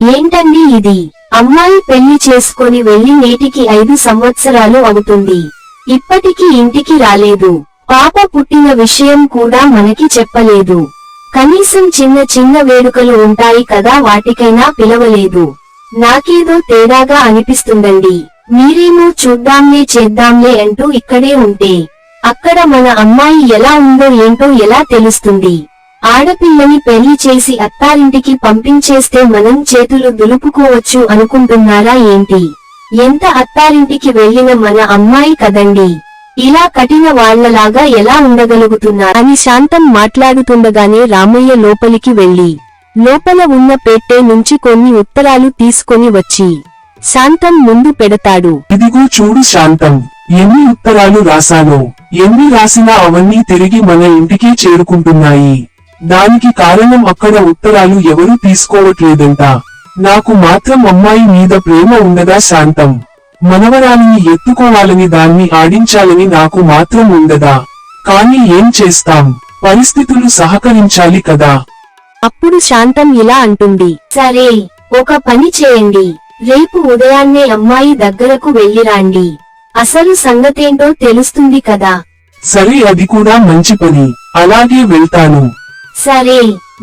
ఏంటండి ఇది? అమ్మాయి పెళ్లి చేసుకొని వెళ్లి నేటికి 5 సంవత్సరాలు అవుతుంది. ఇప్పటికి ఇంటికి రాలేదు. పాప పుట్టిన విషయం కూడా మనకి చెప్పలేదు. కనీసం చిన్న చిన్న వేడుకలు ఉంటాయి కదా, వాటికైనా పిలవలేదు. నాకేదో తేడాగా అనిపిస్తుందండి. మీరేమో చూద్దాంలే చేద్దాంలే అంటూ ఇక్కడే ఉంటే అక్కడ మన అమ్మాయి ఎలా ఉందో ఏంటో ఎలా తెలుస్తుంది? ఆడపిల్లని పెళ్లి చేసి అత్తారింటికి పంపించేస్తే మనం చేతులు దులుపుకోవచ్చు అనుకుంటున్నారా ఏంటి? ఎంత అత్తారింటికి వెళ్లిన మన అమ్మాయి కదండి. ఇలా కఠిన వాళ్లలాగా ఎలా ఉండగలుగుతున్నా అని శాంతం మాట్లాడుతుండగానే రామయ్య లోపలికి వెళ్లి లోపల ఉన్న పెట్టె నుంచి కొన్ని ఉత్తరాలు తీసుకొని వచ్చి శాంతం ముందు పెడతాడు. ఇదిగో చూడు శాంతం, ఎన్ని ఉత్తరాలు రాశానో. ఎన్ని రాసినా అవన్నీ తిరిగి మన ఇంటికి చేరుకుంటున్నాయి. దానికి కారణం అక్కడ ఉత్తరాలు ఎవరూ తీసుకోవట్లేదంట. నాకు మాత్రం అమ్మాయి మీద ప్రేమ ఉండదా శాంతం? మనవరాలిని ఎత్తుకోవాలని దాన్ని ఆడించాలని నాకు మాత్రం ఉండదా? కానీ ఏం చేస్తాం, పరిస్థితులు సహకరించాలి కదా. అప్పుడు శాంతం ఇలా అంటుంది. సరే, ఒక పని చేయండి. రేపు ఉదయాన్నే అమ్మాయి దగ్గరకు వెళ్ళిరాండి. అసలు సంగతేంటో తెలుస్తుంది కదా. సరే, అది కూడా మంచి పని. అలాగే వెళ్తాను. సరే,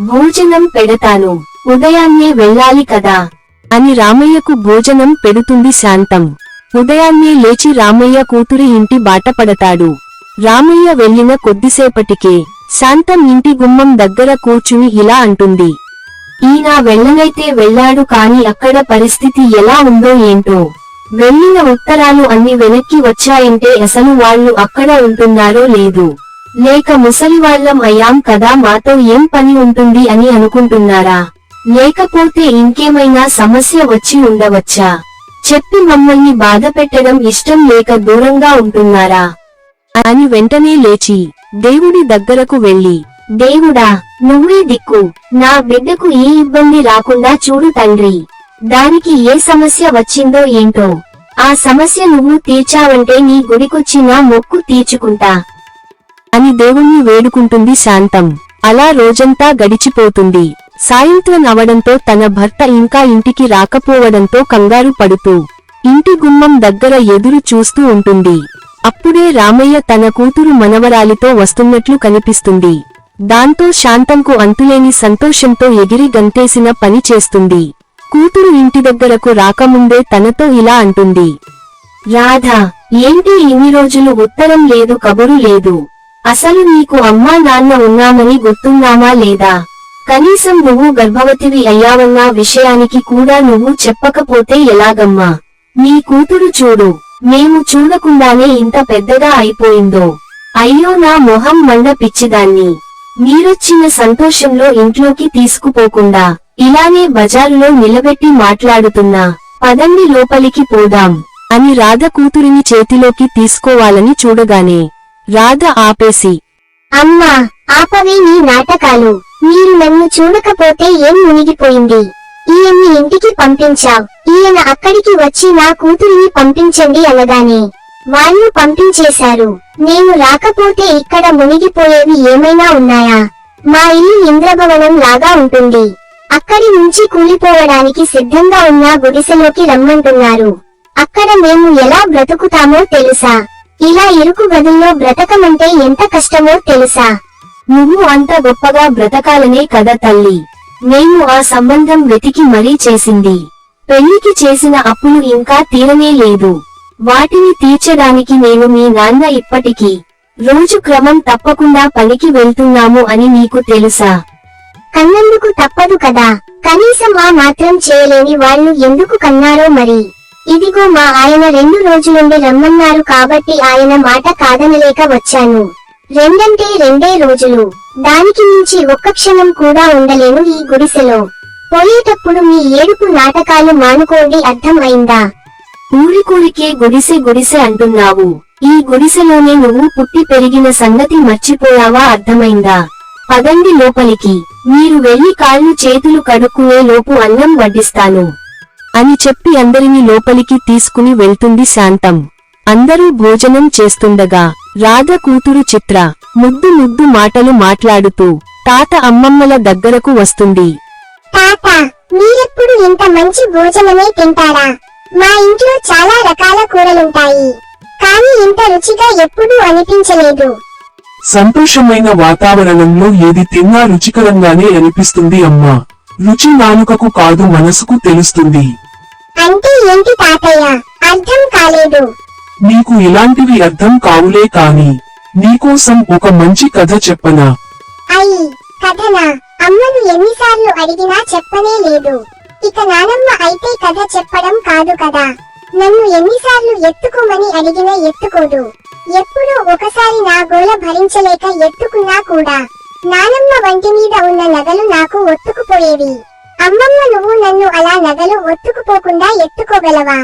భోజనం పెడతాను. ఉదయాన్నే వెళ్ళాలి కదా అని రామయ్యకు భోజనం పెడుతుంది శాంతం. ఉదయాన్నే లేచి రామయ్య కూతురి ఇంటి బాట పడతాడు. రామయ్య వెళ్లిన కొద్దిసేపటికే శాంతం ఇంటి గుమ్మం దగ్గర కూర్చుని ఇలా అంటుంది. ఈయన వెళ్ళనైతే వెళ్ళాడు, కాని అక్కడ పరిస్థితి ఎలా ఉందో ఏంటో. వెళ్ళిన ఉత్తరాలు అన్ని వెనక్కి వచ్చాయంటే అసలు వాళ్ళు అక్కడ ఉంటున్నారో లేదు, లేక ముసలివాళ్లం అయ్యాం కదా, మాతో ఏం పని ఉంటుంది అని అనుకుంటున్నారా? లేకపోతే ఇంకేమైనా సమస్య వచ్చి ఉండవచ్చా? చెప్పి మమ్మల్ని బాధ పెట్టడం ఇష్టం లేక దూరంగా ఉంటున్నారా అని వెంటనే లేచి దేవుడి దగ్గరకు వెళ్లి, దేవుడా, నువ్వే దిక్కు. నా బిడ్డకు ఏ ఇబ్బంది రాకుండా చూడు తండ్రి. దానికి ఏ సమస్య వచ్చిందో ఏంటో, ఆ సమస్య నువ్వు తీర్చావంటే నీ గుడికొచ్చి నా మొక్కు తీర్చుకుంటా అని దేవుణ్ణి వేడుకుంటుంది శాంతం. అలా రోజంతా గడిచిపోతుంది. సాయంత్రం అవడంతో తన భర్త ఇంకా ఇంటికి రాకపోవడంతో కంగారు పడుతూ ఇంటి గుమ్మం దగ్గర ఎదురు చూస్తూ ఉంటుంది. అప్పుడే రామయ్య తన కూతురు మనవరాలితో వస్తున్నట్లు కనిపిస్తుంది. దాంతో శాంతంకు అంతులేని సంతోషంతో ఎగిరి గంతేసిన పని చేస్తుంది. కూతురు ఇంటి దగ్గరకు రాకముందే తనతో ఇలా అంటుంది. రాధా, ఏంటి ఇన్ని రోజులు ఉత్తరం లేదు, కబురు లేదు? అసలు నీకు అమ్మా నాన్న ఉన్నామని గుర్తున్నామా లేదా? కనీసం నువ్వు గర్భవతివి అయ్యావన్న విషయానికి కూడా నువ్వు చెప్పకపోతే ఎలాగమ్మా? నీ కూతురు చూడు, మేము చూడకుండానే ఇంత పెద్దగా అయిపోయిందో. అయ్యో, నా మొహం మండ పిచ్చిదాన్ని. మీరొచ్చిన సంతోషంలో ఇంట్లోకి తీసుకుపోకుండా ఇలానే బజారులో నిలబెట్టి మాట్లాడుతున్నా. పదండి, లోపలికి పోదాం అని రాధ కూతురిని చేతిలోకి తీసుకోవాలని చూడగానే రాధ ఆపేసి, అమ్మా, ఆపవే నీ నాటకాలు. మీరు నన్ను చూడకపోతే ఏం మునిగిపోయింది? ఈయన్ని ఇంటికి పంపించావ్. ఈయన అక్కడికి వచ్చి నా కూతురిని పంపించండి అనగానే వాళ్ళు పంపించేశారు. నేను రాకపోతే ఇక్కడ మునిగిపోయేవి ఏమైనా ఉన్నాయా? మా ఇల్లు ఇంద్రభవనం లాగా ఉంటుంది. అక్కడి నుంచి కూలిపోవడానికి సిద్ధంగా ఉన్న గుడిసెలోకి రమ్మంటున్నారు. అక్కడ మేము ఎలా బ్రతుకుతామో తెలుసా? ఇలా ఇరుకు గదుల్లో బ్రతకమంటే ఎంత కష్టమో తెలుసా? నువ్వు అంత గొప్పగా బ్రతకాలనే కదా తల్లి మేము ఆ సంబంధం వెతికి మరీ చేసింది. పెళ్లికి చేసిన అప్పులు ఇంకా తీరనే లేదు. వాటిని తీర్చడానికి నేను మీ నాన్న ఇప్పటికీ రోజు క్రమం తప్పకుండా పనికి వెళ్తున్నాము అని నీకు తెలుసా? కన్నందుకు తప్పదు కదా. కనీసం ఆ మాత్రం చేయలేని వాళ్ళు ఎందుకు కన్నారో మరి. ఇదిగో మా ఆయన 2 రోజులుండి రమ్మన్నారు కాబట్టి ఆయన మాట కాదనలేక వచ్చాను. 2 అంటే 2 రోజులు. దానికి మించి ఒక్క క్షణం కూడా ఉండలేను ఈ గుడిసెలో. పోయేటప్పుడు మీ ఏడుపు నాటకాలు మానుకోండి, అర్థం అయిందా? ఊరికూరికే గుడిసె గుడిసె అంటున్నావు. ఈ గుడిసెలోనే నువ్వు పుట్టి పెరిగిన సంగతి మర్చిపోయావా? అర్థమైందా? పదండి లోపలికి. మీరు వెళ్లి కాళ్ళు చేతులు కడుక్కునే లోపు అన్నం వడ్డిస్తాను అని చెప్పి అందరిని లోపలికి తీసుకుని వెళ్తుంది శాంతం. అందరూ భోజనం చేస్తుండగా రాధ కూతురు చిత్ర ముద్దు ముద్దు మాటలు మాట్లాడుతూ తాత అమ్మమ్మల దగ్గరకు వస్తుంది. తాత, మీరెప్పుడు ఇంత మంచి భోజనమే తింటారా? మా ఇంట్లో చాలా రకాల కూరలుంటాయి, కానీ ఇంత రుచిగా ఎప్పుడూ అనిపించలేదు. సంతోషమైన వాతావరణంలో ఏది తిన్నా రుచికరంగానే అనిపిస్తుంది అమ్మా. రుచి నాలుకకు కాదు మనసుకు తెలుస్తుంది. అంటే ఏంటి తాతయ్య? అర్థం కాలేదు. నీకు ఇలాంటివి అర్థం కావులే కాని నీకోసం ఒక మంచి కథ చెప్పనా? అయ్యి, కథనా? అమ్మను ఎన్నిసార్లు అడిగినా చెప్పనే లేదు. ఇక నానమ్మ అయితే కథ చెప్పడం కాదు కదా, నన్ను ఎన్నిసార్లు ఎత్తుకోమని అడిగినా ఎత్తుకోదు. ఎప్పుడో ఒకసారి నా గోల భరించలేక ఎత్తుకున్నా కూడా నానమ్మ వంటి మీద ఉన్న నగలు నాకు ఒత్తుకుపోయేవి. అమ్మమ్మ, నువ్వు నన్ను అలా నగలు ఒత్తుకుపోకుండా ఎత్తుకోగలవా?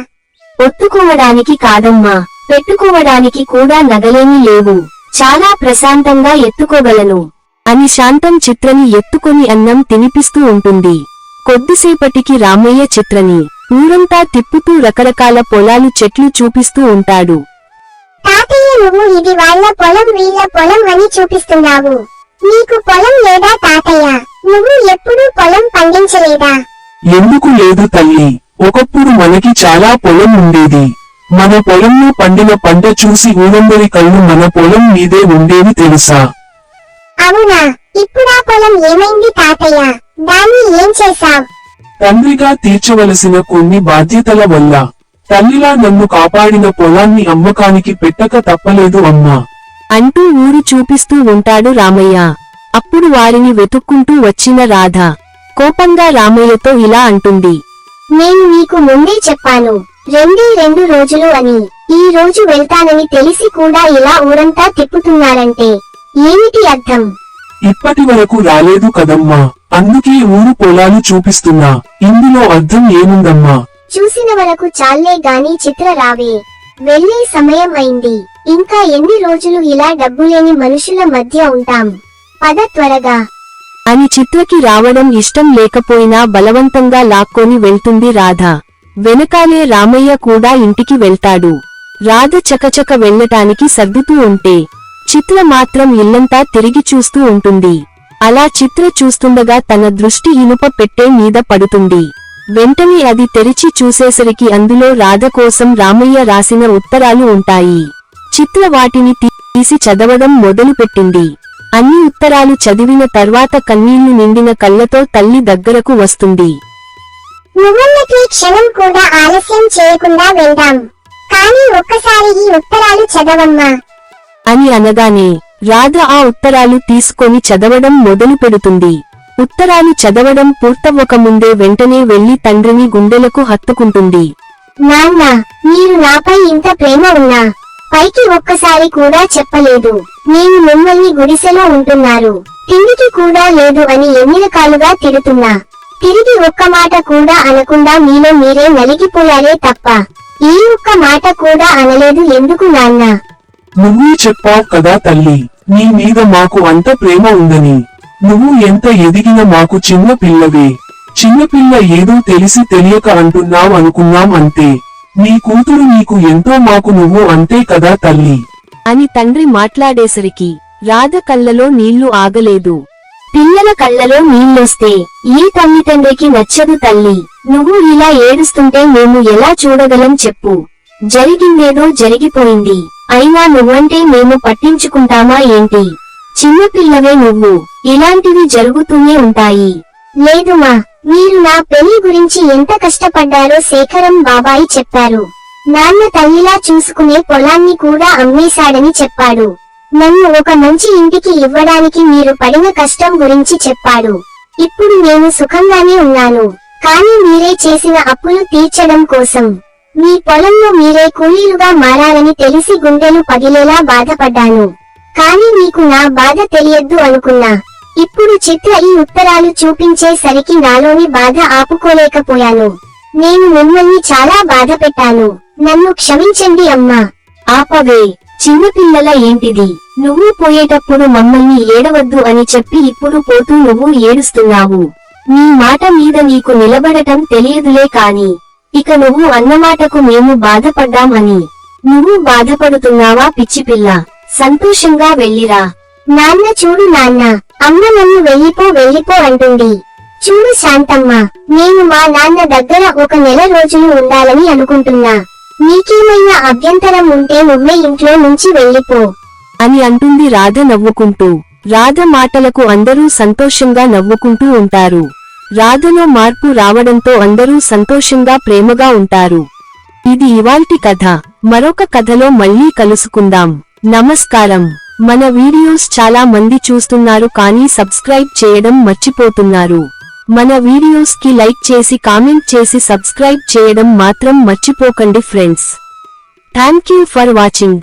ఒత్తుకోవడానికి కాదమ్మా, పెట్టుకోవడానికి కూడా నగలేమీ లేవు. చాలా ప్రశాంతంగా ఎత్తుకోగలను అని శాంతం చిత్రని ఎత్తుకొని అన్నం తినిపిస్తూ ఉంటుంది. కొద్దిసేపటికి రామయ్య చిత్రని ఊరంతా తిప్పుతూ రకరకాల పొలాలు చెట్లు చూపిస్తూ ఉంటాడు. తాతయ్య, నువ్వు ఇది వాళ్ళ పొలం వీళ్ళ పొలం అని చూపిస్తున్నావు. నీకు పొలం లేదా తాతయ్య? నువ్వు ఎప్పుడూ పొలం పండించలేదా? ఎందుకు లేదు తల్లి, ఒకప్పుడు మనకి చాలా పొలం ఉండేది. మన పొలంలో పండిన పంట చూసి ఊరందరి కళ్ళు మన పొలం మీదే ఉండేవి తెలుసా? అవునా? ఇప్పుడా పొలం ఏమైంది తాతయ్య? దాన్ని ఏం చేశావ్? తండ్రిగా తీర్చవలసిన కొన్ని బాధ్యతల వల్ల తల్లిలా నన్ను కాపాడిన పొలాన్ని అమ్మకానికి పెట్టక తప్పలేదు అమ్మా అంటూ ఊరు చూపిస్తూ ఉంటాడు రామయ్య. అప్పుడు వారిని వెతుక్కుంటూ వచ్చిన రాధ కోపంగా రామయ్యతో ఇలా అంటుంది. నేను నీకు ముందే చెప్పాను, 2 రోజులు అని. ఈ రోజు వెళ్తానని తెలిసి కూడా ఇలా ఊరంతా తిప్పుతున్నారంటే ఏమిటి అర్థం? ఇప్పటి వరకు రాలేదు కదమ్మా, అందుకే ఊరు పొలాలు చూపిస్తున్నా. ఇందులో అర్థం ఏముందమ్మా? చూసిన వరకు చాలే గాని చిత్ర, రావే. వెళ్ళే సమయం అయింది. ఇంకా ఎన్ని రోజులు ఇలా డబ్బులేని మనుషుల మధ్య ఉంటాం? పద త్వరగా అని చిత్రకి రావడం ఇష్టం లేకపోయినా బలవంతంగా లాక్కొని వెళ్తుంది రాధ. వెనకాలే రామయ్య కూడా ఇంటికి వెళ్తాడు. రాధ చకచక వెళ్ళటానికి సర్దుతూ ఉంటే చిత్ర మాత్రం ఇల్లంతా తిరిగి చూస్తూ ఉంటుంది. అలా చిత్ర చూస్తుండగా తన దృష్టి ఇనుప పెట్టె మీద పడుతుంది. వెంటనే అది తెరిచి చూసేసరికి అందులో రాధ కోసం రామయ్య రాసిన ఉత్తరాలు ఉంటాయి. చిత్ర వాటిని తీసి చదవడం మొదలుపెట్టింది. అన్ని ఉత్తరాలు చదివిన తర్వాత కన్నీళ్లు నిండిన కళ్ళతో తల్లి దగ్గరకు వస్తుంది. నువ్వన్నట్లే క్షణం కూడా ఆలస్యం చేయకుండా వెళ్దాం. కానీ ఒక్కసారి ఈ ఉత్తరాలు చదవమ్మా అని అనగానే రాధ ఆ ఉత్తరాలు తీసుకొని చదవడం మొదలు పెడుతుంది. ఉత్తరాలు చదవడం పూర్తవ్వకముందే వెంటనే వెళ్లి తండ్రిని గుండెలకు హత్తుకుంటుంది. నాన్న, మీరు నాపై ఇంత ప్రేమ ఉన్నా పైకి ఒక్కసారి కూడా చెప్పలేదు. నేను మిమ్మల్ని గుడిసెలో ఉంటున్నారు, తిండికి కూడా లేదు అని ఎన్ని రకాలుగా తిడుతున్నా తిరిగి ఒక్క మాట కూడా అనకుండా మీలో మీరే నలిగిపోయారే తప్ప ఈ ఒక్క మాట కూడా అనలేదు ఎందుకు నాన్న? నువ్వే చెప్పావ్ కదా తల్లి, నీ మీద మాకు అంత ప్రేమ ఉందని. నువ్వు ఎంత ఎదిగినా మాకు చిన్న పిల్లవే. చిన్నపిల్ల ఏదో తెలిసి తెలియక అంటున్నావ్ అనుకున్నాం అంతే. నీ కూతురు నీకు ఎంతో, మాకు నువ్వు అంతే కదా తల్లి అని తండ్రి మాట్లాడేసరికి రాధ కళ్ళలో నీళ్లు ఆగలేదు. పిల్లల కళ్ళలో నీళ్ళొస్తే ఈ తల్లిదండ్రికి నచ్చదు తల్లి. నువ్వు ఇలా ఏడుస్తుంటే మేము ఎలా చూడగలం చెప్పు? జరిగిందేదో జరిగిపోయింది. అయినా నువ్వంటే మేము పట్టించుకుంటామా ఏంటి? చిన్నపిల్లవే నువ్వు, ఇలాంటివి జరుగుతూనే ఉంటాయి. లేదుమా, మీరు నా పెళ్లి గురించి ఎంత కష్టపడ్డారో శేఖరం బాబాయి చెప్పారు. నాన్న తల్లిలా చూసుకునే పొలాన్ని కూడా అమ్మేశాడని చెప్పాడు. నన్ను ఒక మంచి ఇంటికి ఇవ్వడానికి మీరు పడిన కష్టం గురించి చెప్పాడు. ఇప్పుడు నేను సుఖంగానే ఉన్నాను. కానీ మీరే చేసిన అప్పులు తీర్చడం కోసం మీ పొలంలో మీరే కూలీలుగా మారాలని తెలిసి గుండెలు పగిలేలా బాధపడ్డాను. కానీ మీకు నా బాధ తెలియద్దు అనుకున్నా. ఇప్పుడు చిత్ర ఈ ఉత్తరాలు చూపించేసరికి నాలోని బాధ ఆపుకోలేకపోయాను. నేను మిమ్మల్ని చాలా బాధ పెట్టాను. నన్ను క్షమించండి అమ్మా. ఆపవే, చిన్నపిల్లల ఏంటిది? నువ్వు పోయేటప్పుడు మమ్మల్ని ఏడవద్దు అని చెప్పి ఇప్పుడు పోతూ నువ్వు ఏడుస్తున్నావు. నీ మాట మీద నీకు నిలబడటం తెలియదులే కాని ఇక నువ్వు అన్నమాటకు మేము బాధపడ్డాం అని నువ్వు బాధపడుతున్నావా పిచ్చిపిల్ల? సంతోషంగా వెళ్ళిరా. నాన్న చూడు నాన్న, అమ్మ నన్ను వెళ్ళిపో అంటుంది. చూడు శాంతమ్మ, నేను మా నాన్న దగ్గర ఒక నెల రోజులు ఉండాలని అనుకుంటున్నా. నీకేమైనా అభ్యంతరం ఉంటే నువ్వే ఇంట్లో నుంచి వెళ్ళిపో అని అంటుంది రాధ నవ్వుకుంటూ. రాధ మాటలకు అందరూ సంతోషంగా నవ్వుకుంటూ ఉంటారు. రాధలో మార్పు రావడంతో అందరూ సంతోషంగా ప్రేమగా ఉంటారు. ఇది ఇవాల్టి కథ. మరొక కథలో మళ్ళీ కలుసుకుందాం. నమస్కారం. మన వీడియోస్ చాలా మంది చూస్తున్నారు కానీ సబ్స్క్రైబ్ చేయడం మర్చిపోతున్నారు. మన వీడియోస్ కి లైక్ చేసి కామెంట్ చేసి సబ్స్క్రైబ్ చేయడం మాత్రం మర్చిపోకండి ఫ్రెండ్స్. Thank you for watching.